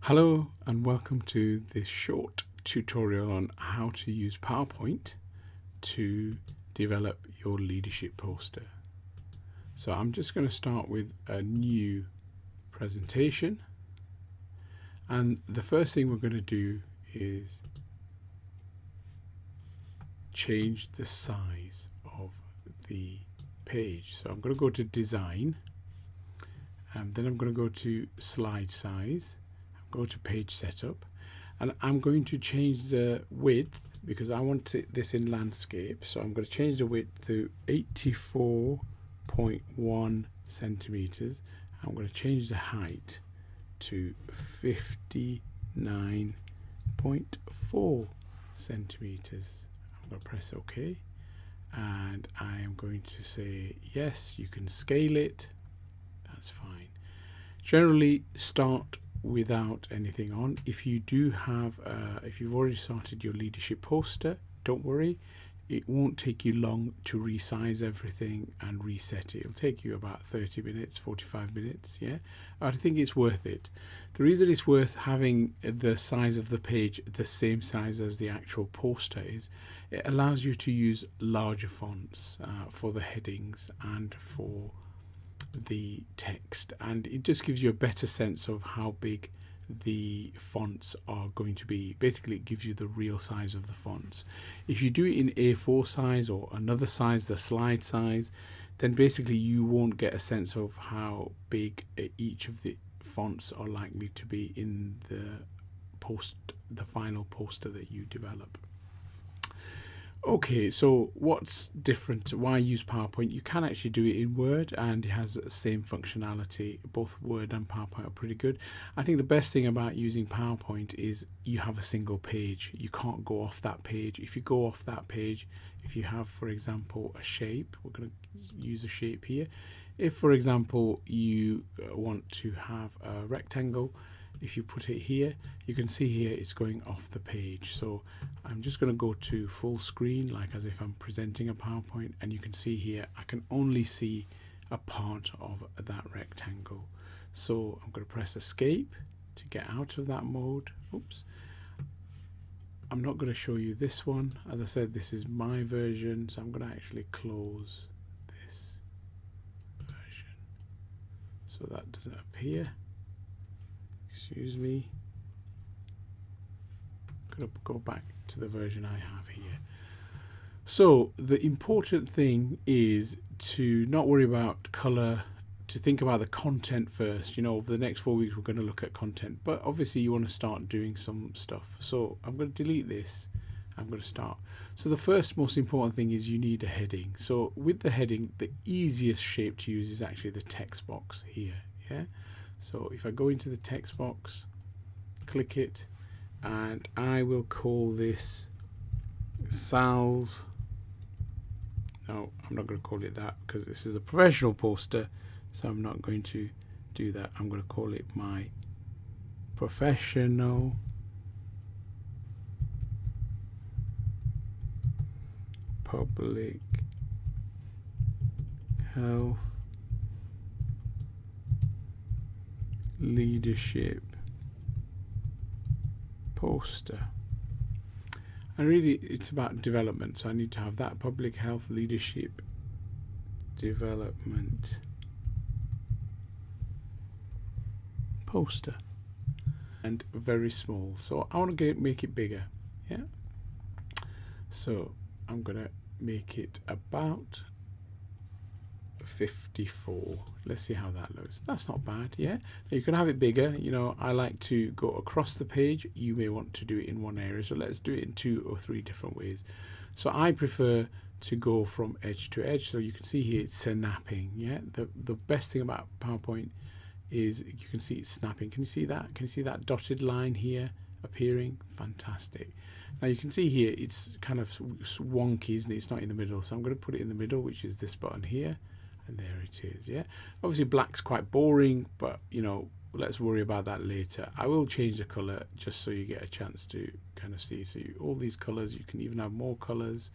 Hello and welcome to this short tutorial on how to use PowerPoint to develop your leadership poster. So I'm just going to start with a new presentation, and the first thing we're going to do is change the size of the page. So I'm going to go to Design, and then I'm going to go to Slide Size, go to Page Setup, and I'm going to change the width because I want this in landscape. So I'm going to change the width to 84.1 centimeters. I'm going to change the height to 59.4 centimeters. I'm going to press OK, and I am going to say yes, you can scale it. That's fine. Generally start without anything on. If you do have if you've already started your leadership poster, don't worry, it won't take you long to resize everything and reset it. It'll take you about 30 minutes, 45 minutes. Yeah, I think it's worth it. The reason it's worth having the size of the page the same size as the actual poster is it allows you to use larger fonts for the headings and for the text, and it just gives you a better sense of how big the fonts are going to be. Basically, it gives you the real size of the fonts. If you do it in A4 size or another size, the slide size, then basically you won't get a sense of how big each of the fonts are likely to be in the final poster that you develop. Okay, so what's different? Why use PowerPoint? You can actually do it in Word, and it has the same functionality. Both Word and PowerPoint are pretty good. I think the best thing about using PowerPoint is you have a single page. You can't go off that page. If you go off that page, if you have, for example, a shape, we're going to use a shape here. If, for example, you want to have a rectangle, if you put it here, you can see here it's going off the page. So I'm just going to go to full screen, like as if I'm presenting a PowerPoint, and you can see here I can only see a part of that rectangle. So I'm going to press Escape to get out of that mode. Oops. I'm not going to show you this one. As I said, this is my version, so I'm going to actually close this version so that doesn't appear. Excuse me. I'm going to go back to the version I have here. So the important thing is to not worry about color, to think about the content first. You know, over the next 4 weeks we're going to look at content, but obviously you want to start doing some stuff. So I'm going to delete this. I'm going to start. So the first most important thing is you need a heading. So with the heading, the easiest shape to use is actually the text box here. Yeah. So if I go into the text box, click it, and I will call this Sal's. No, I'm not going to call it that because this is a professional poster, so I'm not going to do that. I'm going to call it my professional public health leadership poster. And really it's about development, so I need to have that public health leadership development poster, and very small. So I want to make it bigger. Yeah, so I'm gonna make it about 54. Let's see how that looks. That's not bad. Yeah, now you can have it bigger. You know, I like to go across the page. You may want to do it in one area, so let's do it in 2 or 3 different ways. So I prefer to go from edge to edge. So you can see here it's snapping. Yeah, the best thing about PowerPoint is you can see it's snapping. Can you see that? Can you see that dotted line here appearing? Fantastic. Now you can see here it's kind of wonky, isn't it? It's not in the middle, so I'm going to put it in the middle, which is this button here. And there it is. Yeah, obviously black's quite boring, but you know, let's worry about that later. I will change the color just so you get a chance to kind of see. So all these colors, you can even have more colors.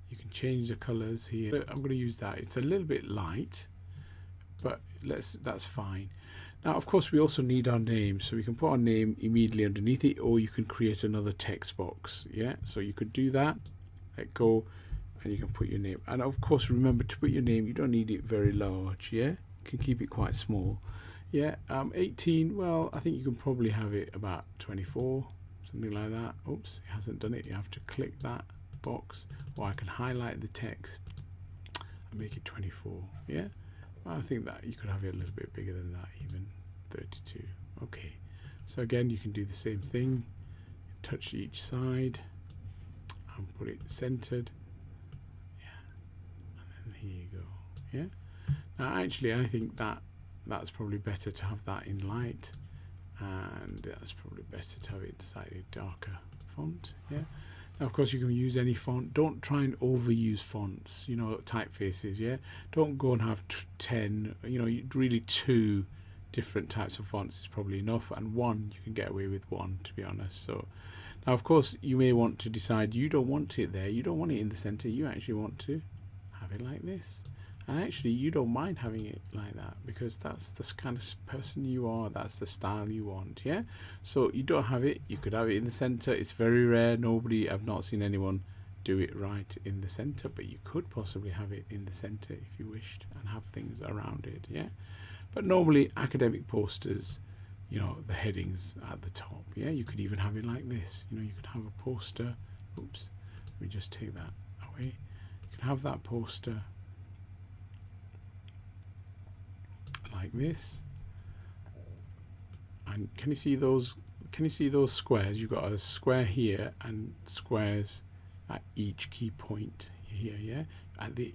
You can change the colors here. I'm going to use that. It's a little bit light, but that's fine. Now, of course, we also need our name, so we can put our name immediately underneath it, or you can create another text box. Yeah, so you could do that. Let go, and you can put your name. And of course, remember to put your name. You don't need it very large. Yeah, you can keep it quite small. Yeah, 18. Well, I think you can probably have it about 24, something like that. Oops, it hasn't done it. You have to click that box, or I can highlight the text and make it 24. Yeah. I think that you could have it a little bit bigger than that, even 32. Okay, so again, you can do the same thing. Touch each side and put it centered. Yeah, and then here you go. Yeah. Now, actually, I think that's probably better to have that in light, and that's probably better to have it slightly darker font. Yeah. Now, of course, you can use any font. Don't try and overuse fonts, you know, typefaces, yeah? Don't go and have 10, you know, really 2 different types of fonts is probably enough, and 1, you can get away with 1, to be honest. So, now, of course, you may want to decide you don't want it there, you don't want it in the center, you actually want to have it like this. And actually, you don't mind having it like that, because that's the kind of person you are, that's the style you want, yeah? So you don't have it, you could have it in the center. It's very rare. I've not seen anyone do it right in the center, but you could possibly have it in the center if you wished, and have things around it, yeah? But normally, academic posters, you know, the headings at the top, yeah? You could even have it like this. You know, you could have a poster. Oops, let me just take that away. You could have that poster like this, and can you see those squares? You've got a square here and squares at each key point here, yeah, at the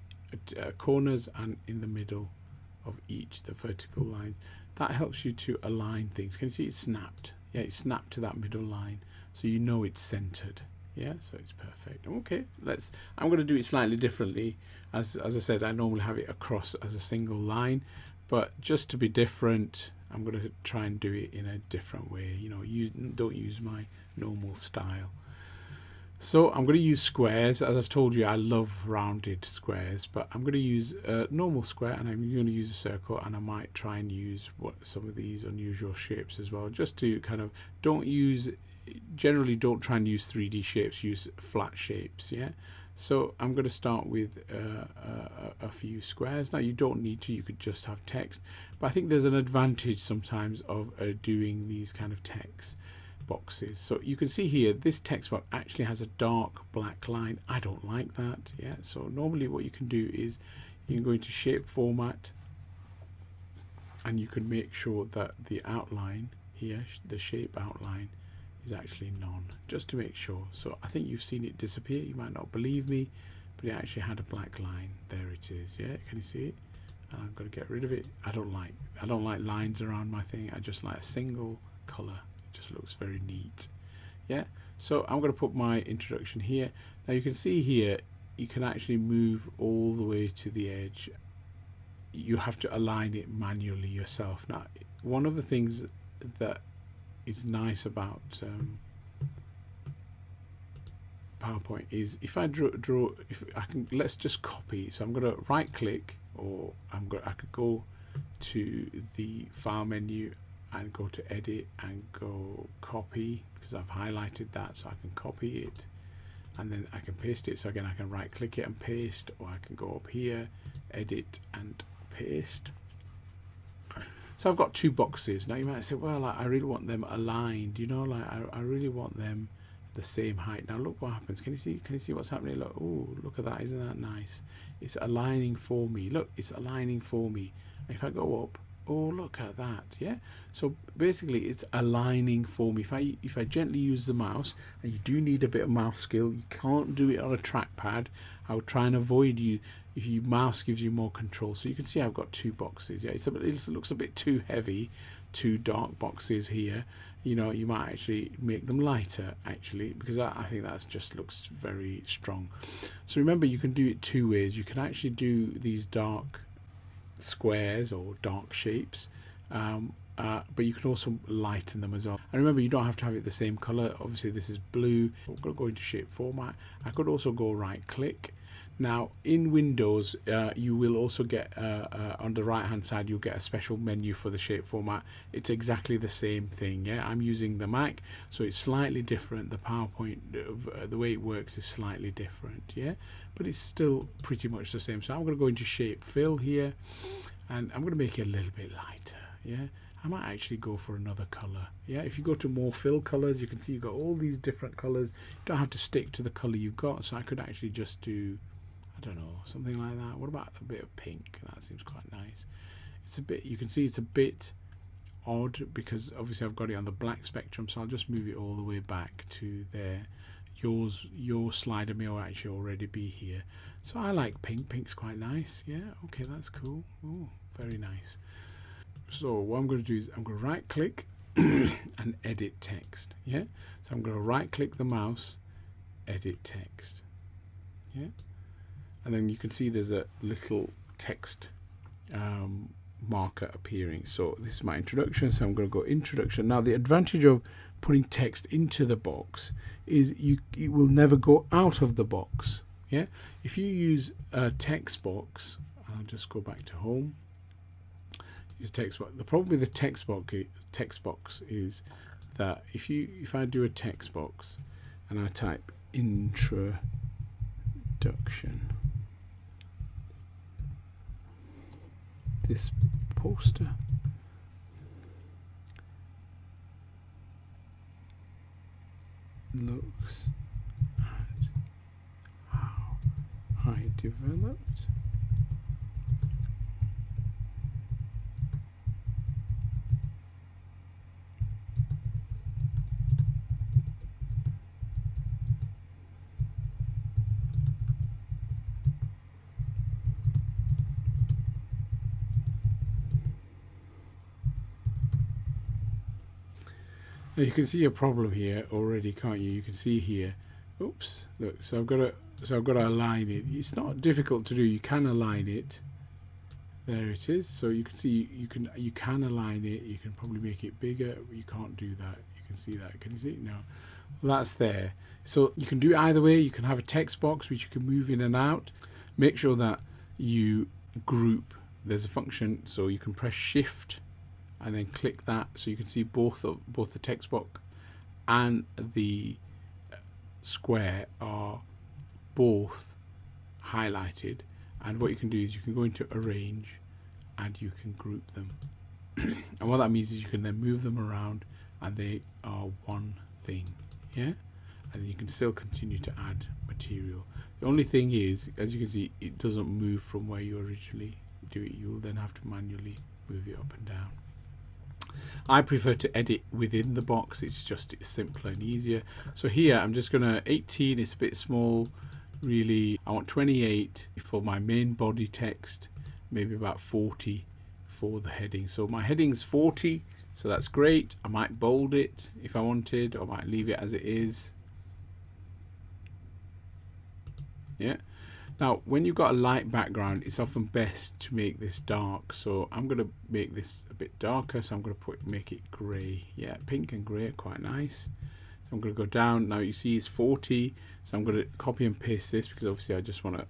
corners and in the middle of each, the vertical lines. That helps you to align things. Can you see it's snapped? Yeah, it's snapped to that middle line, so you know it's centered. Yeah, so it's perfect. Okay, I'm going to do it slightly differently. As I said, I normally have it across as a single line, but just to be different, I'm going to try and do it in a different way. You know, don't use my normal style. So I'm going to use squares. As I've told you, I love rounded squares, but I'm going to use a normal square, and I'm going to use a circle, and I might try and use some of these unusual shapes as well, just to kind of generally don't try and use 3D shapes, use flat shapes, yeah? So I'm going to start with a few squares. Now, you don't need to, you could just have text, but I think there's an advantage sometimes of doing these kind of text boxes. So you can see here, this text box actually has a dark black line. I don't like that, yeah? So normally what you can do is you can go into shape format, and you can make sure that the outline here, the shape outline, is actually none, just to make sure. So I think you've seen it disappear. You might not believe me, but it actually had a black line. There it is. Yeah, can you see it? And I'm going to get rid of it. I don't like lines around my thing. I just like a single color. It just looks very neat. Yeah. So I'm going to put my introduction here. Now you can see here, you can actually move all the way to the edge. You have to align it manually yourself. Now, one of the things that is nice about PowerPoint is if I draw, if I can, let's just copy. So I'm going to right click, or I could go to the file menu and go to edit and go copy, because I've highlighted that, so I can copy it, and then I can paste it. So again, I can right click it and paste, or I can go up here, edit and paste. So I've got 2 boxes. Now you might say, well, I really want them aligned, you know, like I really want them the same height. Now look what happens. Can you see what's happening? Look, oh, look at that. Isn't that nice? It's aligning for me. Look, it's aligning for me. If I go up, oh, look at that. Yeah. So basically it's aligning for me. If I gently use the mouse, and you do need a bit of mouse skill, you can't do it on a trackpad. I would try and avoid you if your mouse gives you more control. So you can see I've got 2 boxes. Yeah, it looks a bit too heavy, 2 dark boxes here. You know, you might actually make them lighter, actually, because I think that just looks very strong. So remember, you can do it 2 ways. You can actually do these dark squares or dark shapes, but you can also lighten them as well. And remember, you don't have to have it the same color. Obviously this is blue. I'm going to go into shape format. I could also go right click. Now in Windows, you will also get on the right hand side, you'll get a special menu for the shape format. It's exactly the same thing. Yeah, I'm using the Mac, so it's slightly different. The PowerPoint, the way it works is slightly different. Yeah, but it's still pretty much the same. So I'm going to go into shape fill here, and I'm going to make it a little bit lighter. Yeah, I might actually go for another color. Yeah, if you go to more fill colors, you can see you've got all these different colors. You don't have to stick to the color you've got. So I could actually just do, I don't know, something like that. What about a bit of pink? That seems quite nice. It's a bit, you can see it's a bit odd because obviously I've got it on the black spectrum, so I'll just move it all the way back to there. Your slider may actually already be here. So I like pink. Pink's quite nice. Yeah, okay, that's cool. Oh, very nice. So what I'm going to do is I'm going to right click and edit text. Yeah, so I'm going to right click the mouse, edit text. Yeah, and then you can see there's a little text marker appearing. So this is my introduction, so I'm going to go introduction. Now the advantage of putting text into the box is it will never go out of the box. Yeah, if you use a text box, I'll just go back to home. Use text box. The problem with the text box is that if I do a text box and I type introduction, this poster looks at how I developed Now you can see a problem here already, can't you? You can see here, oops, look, so I've got to align it. It's not difficult to do. You can align it. There it is. So you can see you can align it. You can probably make it bigger. You can't do that. You can see that. Can you see it? No. Well, that's there. So you can do it either way. You can have a text box which you can move in and out. Make sure that you group. There's a function, so you can press Shift and then click that, so you can see both the text box and the square are both highlighted. And what you can do is you can go into arrange and you can group them. And what that means is you can then move them around and they are one thing. Yeah, and you can still continue to add material. The only thing is, as you can see, it doesn't move from where you originally do it. You will then have to manually move it up and down. I prefer to edit within the box. It's simpler and easier. So here I'm just gonna 18. It's a bit small, really. I want 28 for my main body text, maybe about 40 for the heading. So my heading's 40, so that's great. I might bold it if I wanted, or I might leave it as it is. Yeah. Now, when you've got a light background, it's often best to make this dark. So I'm going to make this a bit darker. So I'm going to make it grey. Yeah, pink and grey are quite nice. So I'm going to go down. Now you see it's 40. So I'm going to copy and paste this because obviously I just want to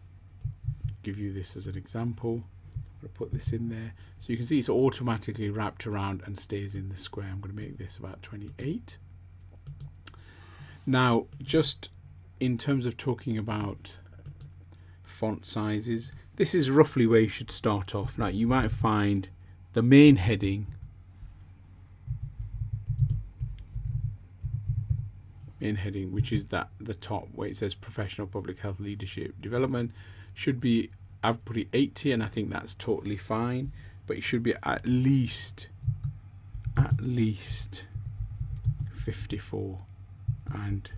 give you this as an example. I'm going to put this in there. So you can see it's automatically wrapped around and stays in the square. I'm going to make this about 28. Now, just in terms of talking about font sizes, this is roughly where you should start off. Now you might find the main heading, which is the top where it says professional public health leadership development, should be, I've put it 80 and I think that's totally fine, but it should be at least 54 and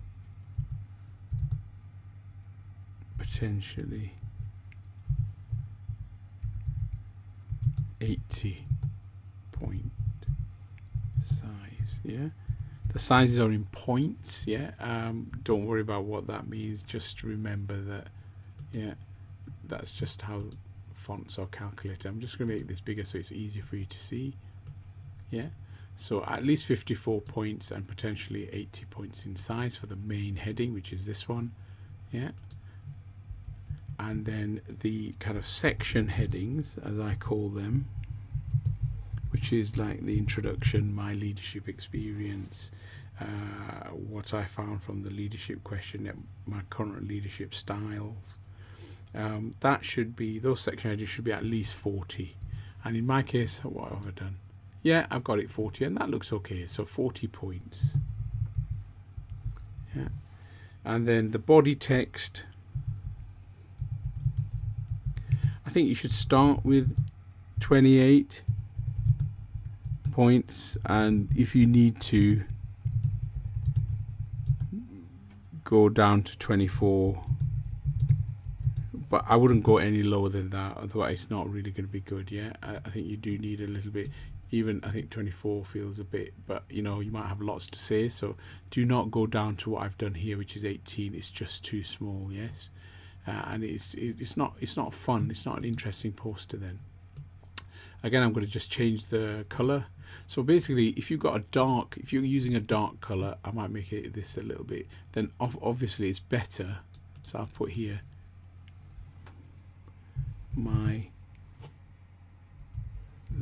potentially 80 point size. Yeah, the sizes are in points. Yeah, don't worry about what that means, just remember that, yeah, that's just how fonts are calculated. I'm just going to make this bigger so it's easier for you to see. Yeah, so at least 54 points and potentially 80 points in size for the main heading, which is this one. Yeah, and then the kind of section headings, as I call them, which is like the introduction, my leadership experience, what I found from the leadership question, my current leadership styles. That should be, those section headings should be at least 40. And in my case, what have I done? Yeah, I've got it 40, and that looks okay. So 40 points. Yeah. And then the body text, I think you should start with 28 points, and if you need to, go down to 24, but I wouldn't go any lower than that, otherwise it's not really going to be good. Yeah, I think you do need a little bit. Even I think 24 feels a bit, but you know, you might have lots to say, so do not go down to what I've done here, which is 18. It's just too small. Yes, and it's not fun. It's not an interesting poster then. Again, I'm going to just change the color. So basically, if you've got a dark, if you're using a dark color, I might make it this a little bit. Then obviously it's better. So I'll put here my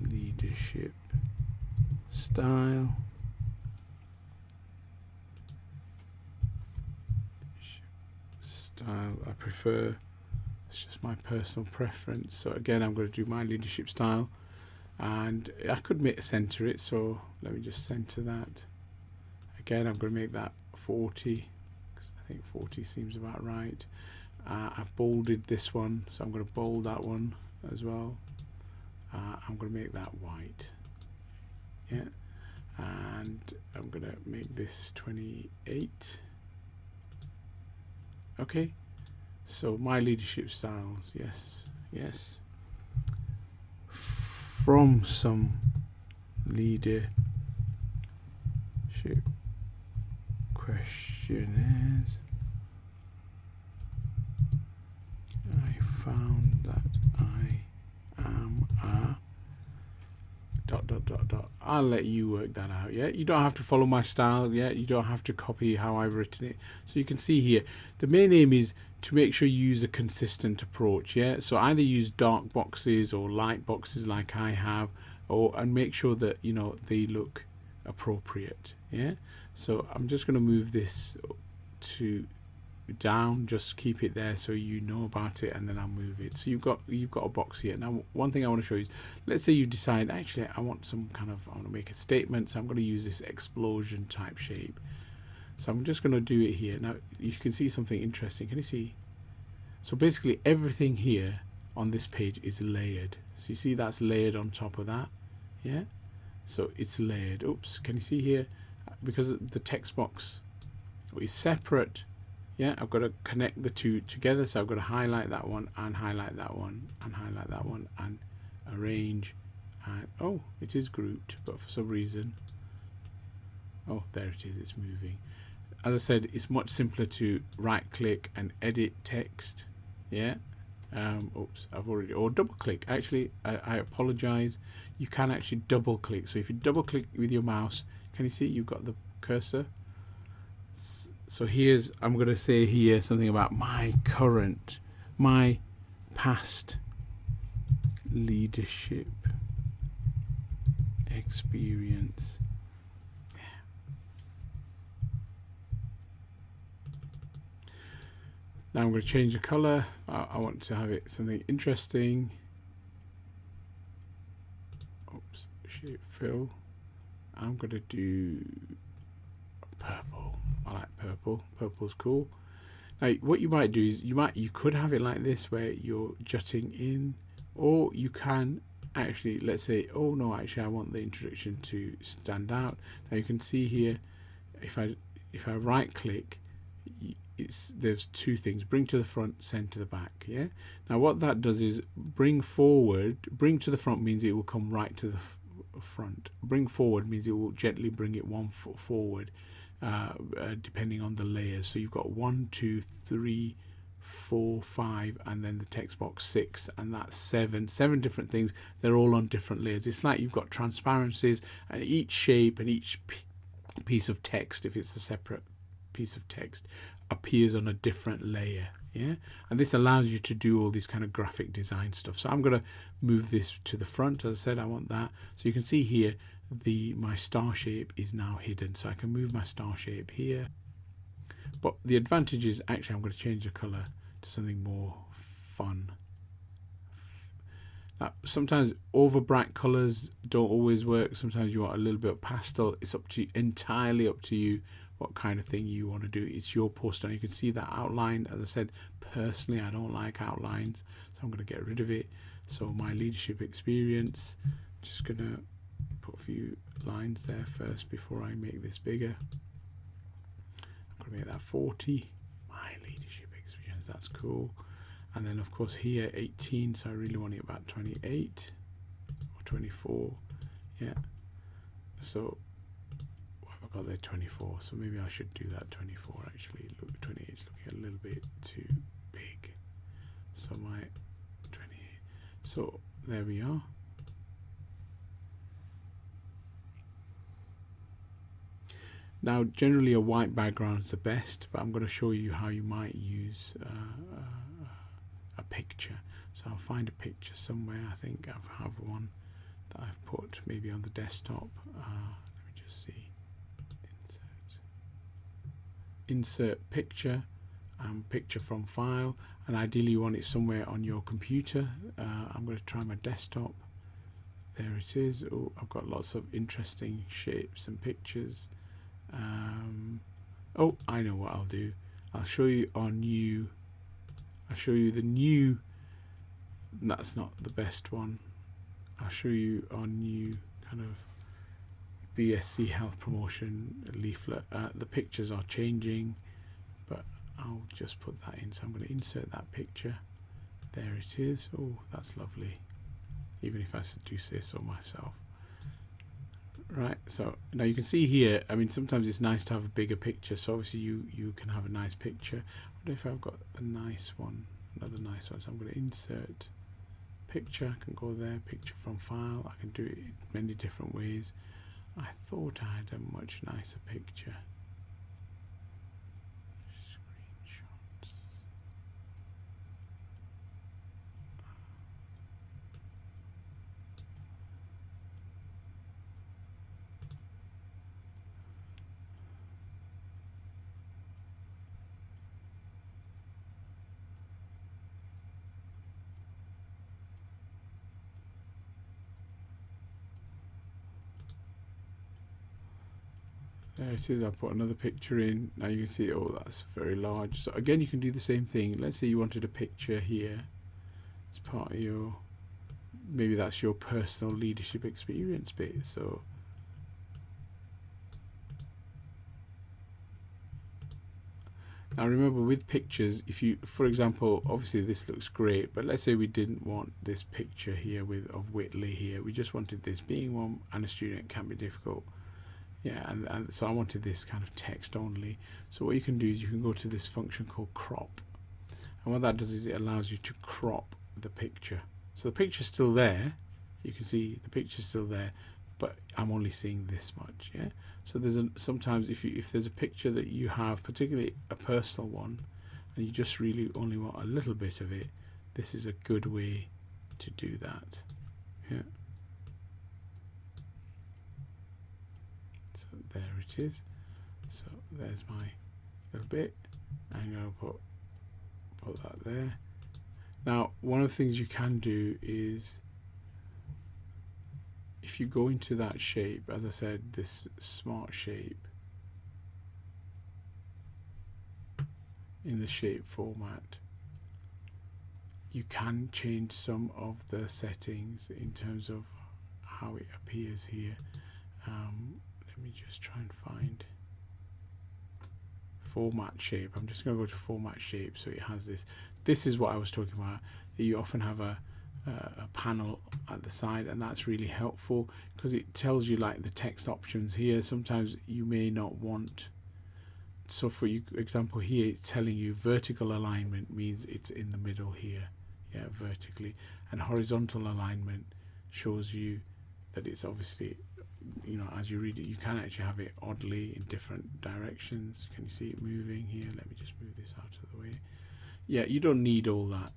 leadership style. I prefer, it's just my personal preference. So again, I'm going to do my leadership style, and I could center it, so let me just center that. Again, I'm going to make that 40, because I think 40 seems about right. I've bolded this one, so I'm going to bold that one as well. I'm going to make that white. Yeah, and I'm going to make this 28. Okay, so my leadership styles, yes. From some leadership questionnaires, I found that I am a ... I'll let you work that out. Yeah, you don't have to follow my style. Yeah, you don't have to copy how I've written it. So you can see here, the main aim is to make sure you use a consistent approach. Yeah, so either use dark boxes or light boxes like I have, and make sure that, you know, they look appropriate. Yeah, so I'm just going to move this to down, just keep it there so you know about it, and then I'll move it. So you've got a box here. Now one thing I want to show you is, let's say you decide, actually I want to make a statement, so I'm going to use this explosion type shape. So I'm just going to do it here. Now you can see something interesting. Can you see? So basically everything here on this page is layered. So you see that's layered on top of that. Yeah, so it's layered. Oops, can you see here? Because the text box is separate. Yeah, I've got to connect the two together, so I've got to highlight that one and highlight that one and highlight that one and arrange, and oh, it is grouped, but for some reason, oh, there it is, it's moving. As I said, it's much simpler to right click and edit text. Yeah, oops, I've already, or double click. Actually, I apologize, you can actually double click. So if you double click with your mouse, can you see you've got the cursor? So here's, I'm going to say here something about my past leadership experience. Now I'm going to change the color. I want to have it something interesting. Oops, shape fill. I'm going to do purple. I like purple. Purple's cool. Now what you might do is you could have it like this, where you're jutting in, or you can actually, let's say, oh no, actually I want the introduction to stand out. Now you can see here, if I right click, there's two things: bring to the front, send to the back. Yeah. Now what that does is bring to the front means it will come right to the front. Bring forward means it will gently bring it 1 foot forward, depending on the layers. So you've got 1, 2, 3, 4, 5, and then the text box 6, and that's 7 different things. They're all on different layers. It's like you've got transparencies, and each shape and each piece of text, if it's a separate piece of text, appears on a different layer. Yeah, and this allows you to do all this kind of graphic design stuff. So I'm going to move this to the front. As I said, I want that. So you can see here my star shape is now hidden, so I can move my star shape here. But the advantage is actually I'm going to change the color to something more fun. Now, sometimes over bright colors don't always work. Sometimes you want a little bit of pastel. It's entirely up to you what kind of thing you want to do. It's your poster. You can see that outline. As I said, personally I don't like outlines, so I'm going to get rid of it. So my leadership experience, just going to put a few lines there first before I make this bigger. I'm going to make that 40. My leadership experience, that's cool. And then of course here 18, so I really want it about 28 or 24. Yeah, so what have I got there? 24. So maybe I should do that 24 actually. Look, 28 is looking a little bit too big. So my 28. So there we are. Now generally a white background is the best, but I'm going to show you how you might use a picture. So I'll find a picture somewhere. I think I have one that I've put maybe on the desktop. Let me just see. Insert picture, picture from file, and ideally you want it somewhere on your computer. I'm going to try my desktop. There it is. Oh, I've got lots of interesting shapes and pictures. Oh, I know what I'll do. I'll show you on new. I'll show you the new. That's not the best one. I'll show you on new kind of BSc health promotion leaflet. The pictures are changing, but I'll just put that in. So I'm going to insert that picture. There it is. Oh, that's lovely. Even if I do say so myself. Right, so now you can see here, I mean sometimes it's nice to have a bigger picture, so obviously you can have a nice picture. I wonder if I've got a nice one, another nice one. So I'm going to insert picture, I can go there, picture from file. I can do it in many different ways. I thought I had a much nicer picture. Screenshots. There it is. I'll put another picture in. Now you can see, oh, that's very large. So again, you can do the same thing. Let's say you wanted a picture here as part of your, maybe that's your personal leadership experience bit. So now remember with pictures, if you, for example, obviously this looks great, but let's say we didn't want this picture here of Whitley here. We just wanted this. Being one and a student can be difficult. Yeah, and so I wanted this kind of text only. So what you can do is you can go to this function called crop. And what that does is it allows you to crop the picture. So the picture's still there. You can see the picture's still there, but I'm only seeing this much. Yeah. So there's sometimes if there's a picture that you have, particularly a personal one, and you just really only want a little bit of it, this is a good way to do that. Yeah. So there it is. So there's my little bit. I'm going to put that there. Now, one of the things you can do is, if you go into that shape, as I said, this smart shape, in the shape format, you can change some of the settings in terms of how it appears here. Let me just try and find format shape. I'm just going to go to format shape, so it has this. This is what I was talking about. You often have a panel at the side, and that's really helpful because it tells you like the text options here. Sometimes you may not want. So for example here, it's telling you vertical alignment means it's in the middle here, yeah, vertically, and horizontal alignment shows you that it's obviously, you know, as you read it, you can actually have it oddly in different directions. Can you see it moving here? Let me just move this out of the way. yeah, you don't need all that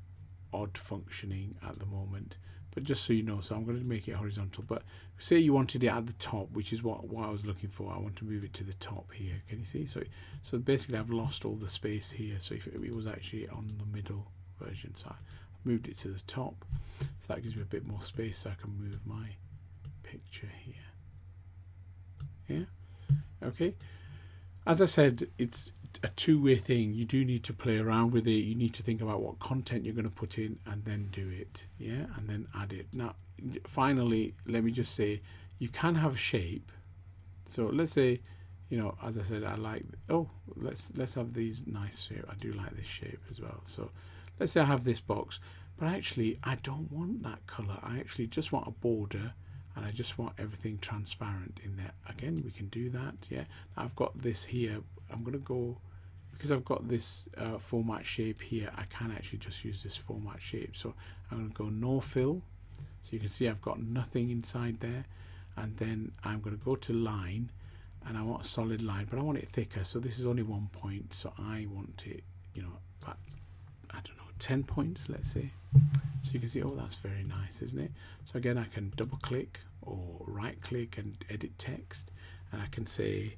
odd functioning at the moment, but just so you know, so I'm going to make it horizontal. But say you wanted it at the top, which is what I was looking for. I want to move it to the top here. Can you see? So basically I've lost all the space here. So if it was actually on the middle version, so I moved it to the top, so that gives me a bit more space, so I can move my picture here. Yeah, okay. As I said, it's a two-way thing. You do need to play around with it. You need to think about what content you're going to put in and then do it, yeah, and then add it. Now finally, let me just say, you can have shape. So let's say, you know, as I said, I like, oh, let's have these nice shape. I do like this shape as well. So let's say I have this box, but actually I don't want that color. I actually just want a border, and I just want everything transparent in there. Again, we can do that. Yeah, I've got this here. I'm going to go, because I've got this format shape here, I can actually just use this format shape. So I'm going to go no fill. So you can see I've got nothing inside there. And then I'm going to go to line, and I want a solid line, but I want it thicker. So this is only 1 point. So I want it, you know, about, I don't know, 10 points, let's say. So you can see, oh, that's very nice, isn't it? So again, I can double click or right click and edit text, and I can say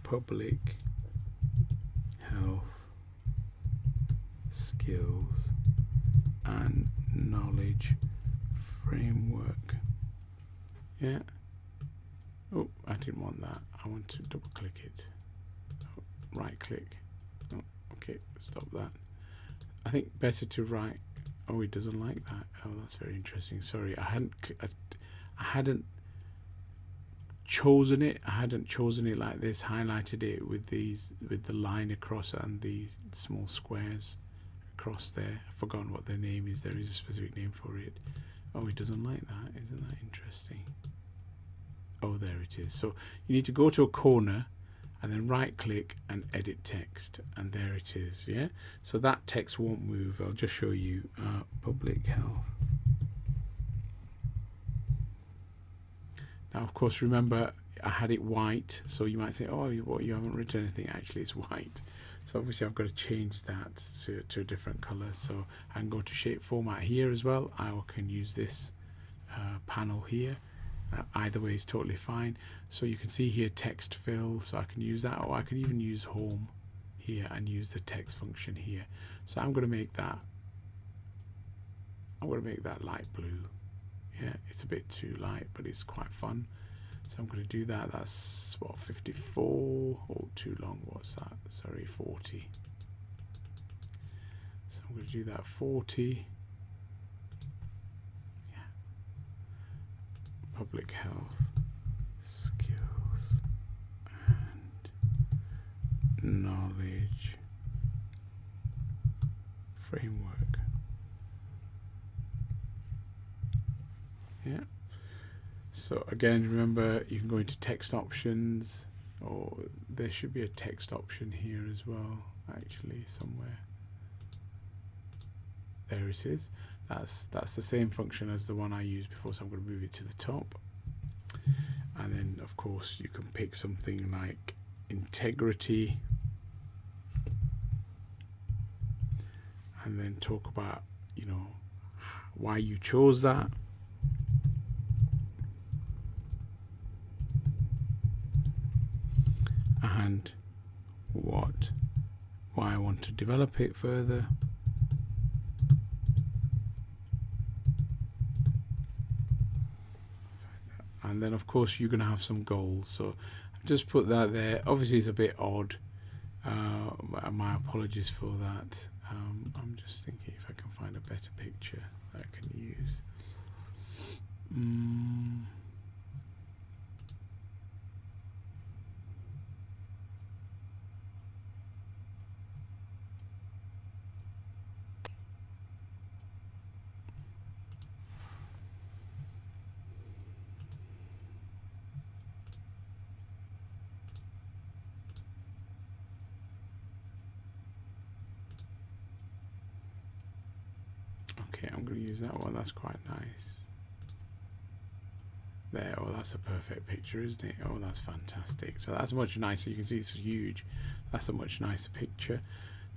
public health skills and knowledge framework. Yeah. Oh, I didn't want that. I want to double click it. Oh, right click. Oh, okay, stop that. I think better to right. Oh, it doesn't like that. Oh, that's very interesting. Sorry, I hadn't chosen it. I hadn't chosen it like this. Highlighted it with the line across and the small squares across there. I've forgotten what their name is. There is a specific name for it. Oh, it doesn't like that. Isn't that interesting? Oh, there it is. So you need to go to a corner and then right click and edit text, and there it is. Yeah, so that text won't move. I'll just show you public health. Now of course, remember I had it white, so you might say, oh, what, you haven't written anything. Actually it's white, so obviously I've got to change that to a different color. So I can go to shape format here as well. I can use this panel here. Either way is totally fine. So you can see here text fill, so I can use that, or I can even use home here and use the text function here. So I'm going to make that light blue. Yeah, it's a bit too light, but it's quite fun. So I'm going to do that. That's what, 54? Oh, too long. What's that? Sorry, 40. So I'm going to do that 40. Public health skills and knowledge framework. Yeah. So again, remember, you can go into text options, or there should be a text option here as well, actually, somewhere. There it is. That's the same function as the one I used before, so I'm going to move it to the top. And then of course you can pick something like integrity, and then talk about, you know, why you chose that. And why I want to develop it further. And then of course you're going to have some goals, so just put that there. Obviously it's a bit odd, my apologies for that. I'm just thinking if I can find a better picture that I can use. Okay, I'm going to use that one. That's quite nice. there. Oh, that's a perfect picture, isn't it? Oh, that's fantastic. So that's much nicer. You can see it's huge. That's a much nicer picture.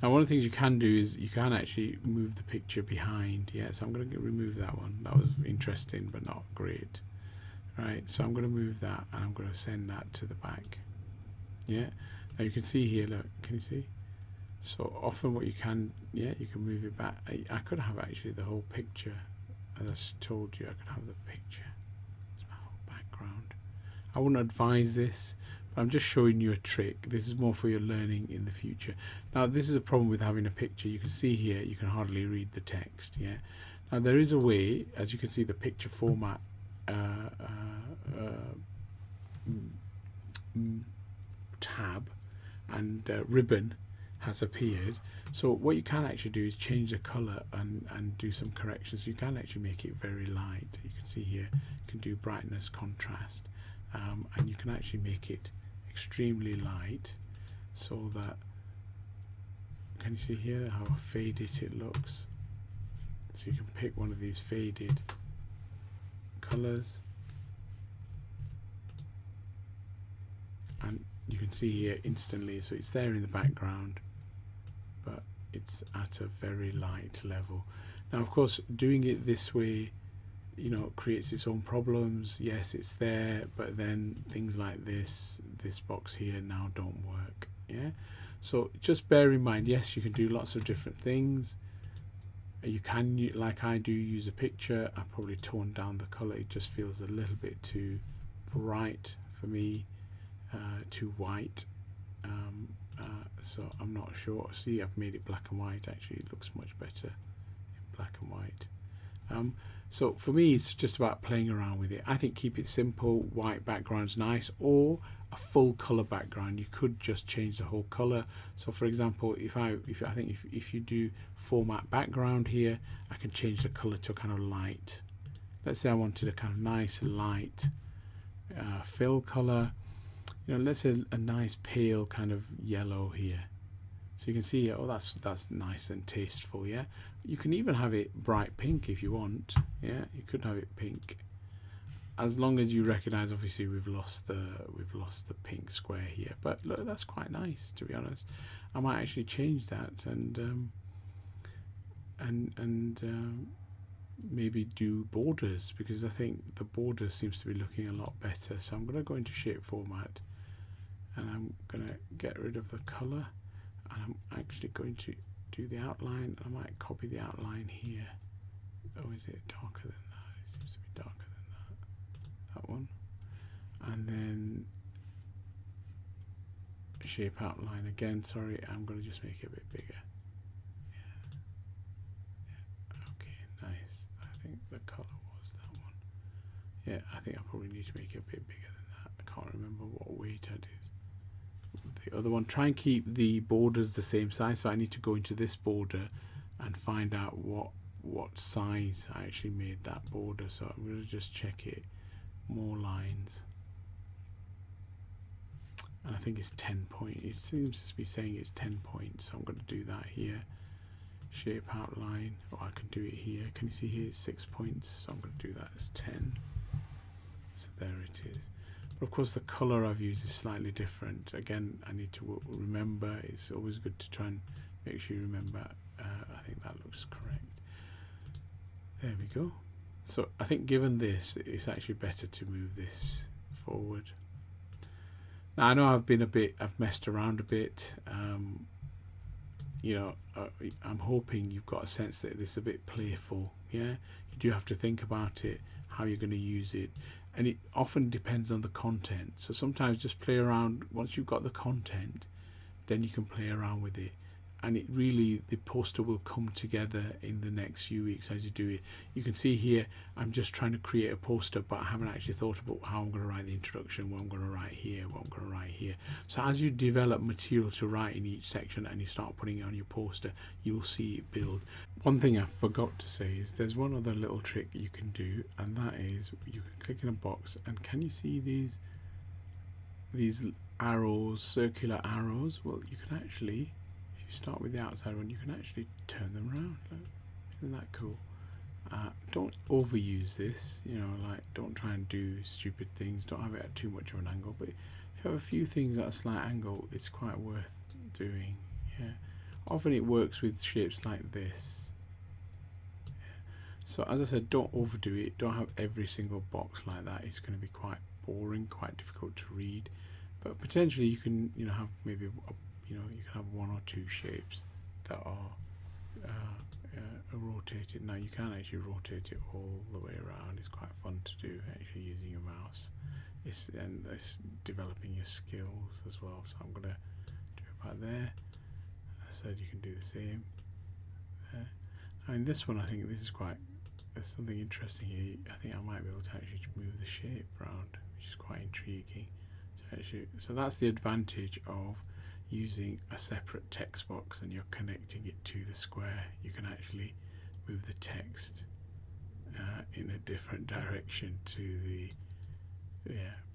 Now, one of the things you can do is you can actually move the picture behind. Yeah, so I'm going to remove that one. That was interesting, but not great. Right, so I'm going to move that, and I'm going to send that to the back. Yeah, now you can see here, look, can you see? So often what you can, yeah, you can move it back. I could have actually the whole picture. As I told you, I could have the picture. It's my whole background. I wouldn't advise this, but I'm just showing you a trick. This is more for your learning in the future. Now, this is a problem with having a picture. You can see here, you can hardly read the text. Yeah. Now, there is a way, as you can see, the picture format tab and ribbon has appeared. So what you can actually do is change the color and do some corrections. You can actually make it very light. You can see here, you can do brightness, contrast, and you can actually make it extremely light so that, can you see here how faded it looks? So you can pick one of these faded colors, and you can see here instantly, so it's there in the background, but it's at a very light level. Now, of course, doing it this way, you know, creates its own problems. Yes, it's there, but then things like this box here now don't work. Yeah, so just bear in mind, yes, you can do lots of different things. You can, like I do, use a picture. I probably tone down the color. It just feels a little bit too bright for me, too white. So I'm not sure. See, I've made it black and white. Actually, it looks much better in black and white. So for me, it's just about playing around with it. I think keep it simple. White background's nice, or a full color background. You could just change the whole color. So for example, if you do format background here, I can change the color to kind of light. Let's say I wanted a kind of nice light fill color. You know, let's say a nice pale kind of yellow here. So you can see, oh, that's nice and tasteful. Yeah, you can even have it bright pink if you want. Yeah, you could have it pink, as long as you recognize, obviously, we've lost the pink square here. But look, that's quite nice, to be honest. I might actually change that and maybe do borders, because I think the border seems to be looking a lot better. So I'm going to go into shape format, and I'm going to get rid of the color, and I'm actually going to do the outline. I might copy the outline here. Oh, is it darker than that? It seems to be darker than that one. And then shape outline again. Sorry, I'm going to just make it a bit bigger. Yeah. Okay, nice. I think the color was that one. Yeah, I think I probably need to make it a bit bigger than that. I can't remember what weight I did. The other one, try and keep the borders the same size. So I need to go into this border and find out what size I actually made that border. So I'm going to just check it. More lines, and I think it's 10 point. It seems to be saying it's 10 points. So I'm going to do that here. Shape outline, or I can do it here. Can you see here it's 6 points? So I'm going to do that as 10. So there it is. But of course, the color I've used is slightly different. Again, I need to remember. It's always good to try and make sure you remember. I think that looks correct. There we go. So I think given this, it's actually better to move this forward. Now I know I've messed around a bit. You know, I'm hoping you've got a sense that this is a bit playful. Yeah, you do have to think about it, how you're going to use it, and it often depends on the content. So sometimes just play around. Once you've got the content, then you can play around with it. And it really, the poster will come together in the next few weeks as you do it. You can see here, I'm just trying to create a poster, but I haven't actually thought about how I'm going to write the introduction, what I'm going to write here, what I'm going to write here. So as you develop material to write in each section and you start putting it on your poster, you'll see it build. One thing I forgot to say is there's one other little trick you can do, and that is you can click in a box, and can you see these arrows, circular arrows? Well, you can actually, if you start with the outside one, you can actually turn them around. Look, isn't that cool? don't overuse this, you know, like don't try and do stupid things, don't have it at too much of an angle, but if you have a few things at a slight angle, it's quite worth doing. Yeah, often it works with shapes like this. So as I said, don't overdo it, don't have every single box like that. It's going to be quite boring, quite difficult to read, but potentially you can, you know, have maybe you can have one or two shapes that are rotated. Now you can actually rotate it all the way around. It's quite fun to do actually using your mouse. It's developing your skills as well. So I'm going to do it about there. As I said, you can do the same there. Now in this one, I think this is there's something interesting here. I think I might be able to actually move the shape around, which is quite intriguing. So that's the advantage of using a separate text box and you're connecting it to the square. You can actually move the text in a different direction to the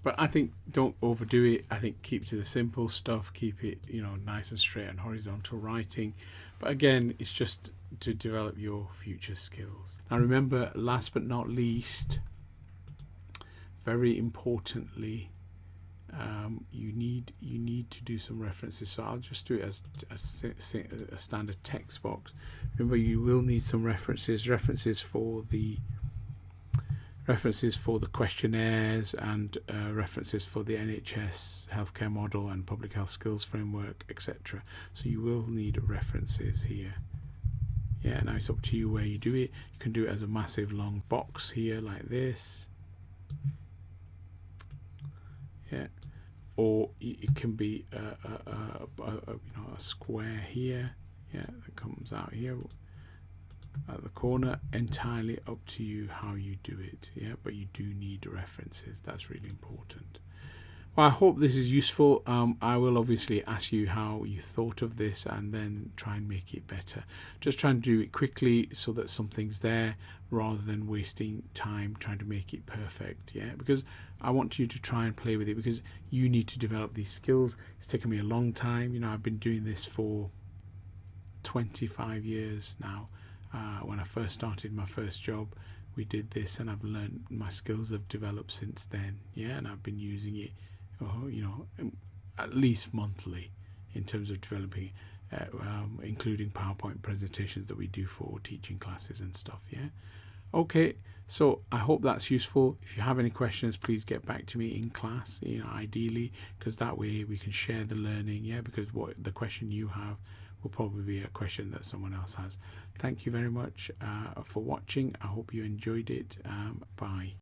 but I think don't overdo it. I think keep to the simple stuff, keep it, you know, nice and straight and horizontal writing, but again, it's just to develop your future skills. Now remember, last but not least, very importantly, you need to do some references. So I'll just do it as a standard text box. Remember, you will need some references for the questionnaires and references for the NHS healthcare model and public health skills framework, etc. So you will need references here. Yeah, now it's up to you where you do it. You can do it as a massive long box here like this. Yeah, or it can be a square here. Yeah, that comes out here at the corner. Entirely up to you how you do it. Yeah, but you do need references. That's really important. Well, I hope this is useful. I will obviously ask you how you thought of this and then try and make it better. Just try and do it quickly so that something's there rather than wasting time trying to make it perfect. Yeah, because I want you to try and play with it because you need to develop these skills. It's taken me a long time. You know, I've been doing this for 25 years now. When I first started my first job, we did this and I've learned, my skills have developed since then. Yeah, and I've been using it at least monthly in terms of developing, including PowerPoint presentations that we do for teaching classes and stuff. Yeah, okay, so I hope that's useful. If you have any questions, please get back to me in class, you know, ideally, because that way we can share the learning. Yeah, because what the question you have will probably be a question that someone else has. Thank you very much for watching. I hope you enjoyed it. Bye.